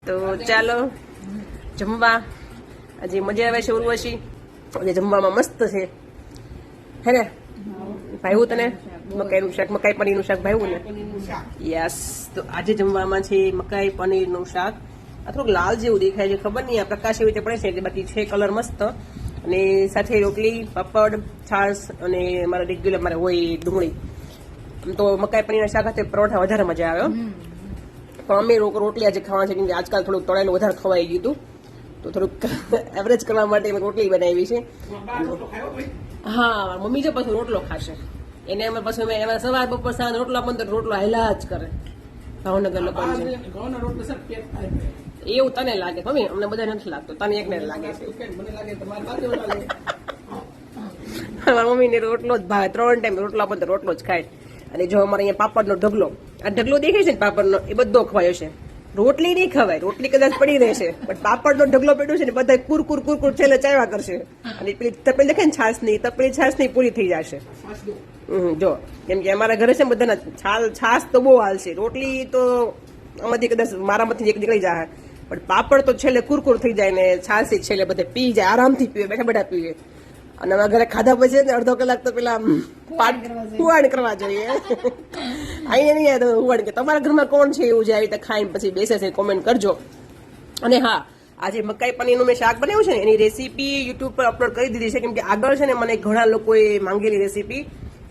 તો ચાલો જમવા. આજે મજા આવે છે ઉર્વશી. આજે જમવામાં મસ્ત છે હે ને? ભાવ્યું તને મકાઈનું શાક, મકાઈ પનીરનું શાક ભાવ્યું ને? યસ. તો આજે જમવામાં છે મકાઈ પનીરનું શાક. આ થોડુંક લાલ જેવું દેખાય છે, ખબર નહીં આ પ્રકાશ એવી રીતે પડે છે, બાકી છે કલર મસ્ત. અને સાથે રોટલી, પાપડ, છાશ અને મારા રેગ્યુલર મારે હોય ડુંગળી. આમ તો મકાઈ પનીરના શાક સાથે પરોઠા વધારે મજા આવે. પણ અમે રોટલી આજે ખાવા છે, કેમ કે આજકાલ થોડુંક તળેલું વધારે ખવાઈ ગયું હતું, તો થોડુંક એવરેજ કરવા માટે મેં રોટલી બનાવી છે. હા, મમ્મી જો પાછું રોટલો ખાશે એને અમે પછી એમાં સવાર બપોર સાંજ રોટલો આપો તો રોટલો હેલા જ કરે ભાવનગર લોકો. એવું તને લાગે મમ્મી? અમને બધા નથી લાગતો, તને એકને લાગે છે. મારા મમ્મી ને રોટલો જ ભાવે, 3 ટાઈમ રોટલો આપો તો રોટલો જ ખાય. અને જો અમારે અહીંયા પાપડનો ઢગલો, આ ઢગલો દેખાય છે ને પાપડનો, એ બધો ખવાયો છે. રોટલી નહીં ખવાય, રોટલી કદાચ પડી રહેશે, પણ પાપડનો ઢગલો પડ્યો છે ને બધા કુરકુર કુરકુર છેલ્લે ચાવ્યા કરશે. અને પેલી તપેલી દેખાય ને છાશ ની, તપેલી છાશ ની પૂરી થઈ જશે. જો કેમ કે અમારા ઘરે છે ને બધાના છાશ તો બહુ હાલશે, રોટલી તો આમાંથી કદાચ મારામાંથી એક નીકળી જાય, પણ પાપડ તો છેલ્લે કુરકુર થઈ જાય ને છાશ છેલ્લે બધે પી જાય, આરામથી પીવે, બેઠા બેઠા પીવે. અને અમારા ઘરે ખાધા પછી ને અડધો કલાક તો પેલા હુવાણ કરવા જોઈએ. અહીંયા નહીં હુવાણ કે તમારા ઘરમાં કોણ છે એવું જે આવી રીતે ખાઈને પછી બેસે છે, કોમેન્ટ કરજો. અને હા, આજે મકાઈ પનીરનું મેં શાક બનાવ્યું છે ને એની રેસીપી યુટ્યુબ પર અપલોડ કરી દીધી છે, કેમ કે આગળ છે ને મને ઘણા લોકોએ માંગેલી રેસીપી,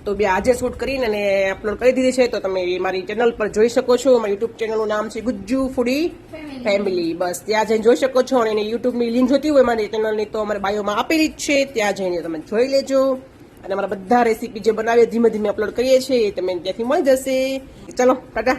તો બે આજે શૂટ કરીને અને અપલોડ કરી દીધી છે. તો તમે મારી ચેનલ પર જોઈ શકો છો. મારી યુટ્યુબ ચેનલનું નામ છે ગુજ્જુ ફૂડી ફેમિલી. બસ ત્યાં જઈને જોઈ શકો છો. અને એની યુટ્યુબની લિંક જોતી હોય મારી ચેનલની તો અમારે બાયોમાં આપેલી જ છે, ત્યાં જઈને તમે જોઈ લેજો. અને અમારા બધા રેસીપી જે બનાવીએ ધીમે ધીમે અપલોડ કરીએ છીએ એ તમે ત્યાંથી મળી જશે. ચલો ટાટા.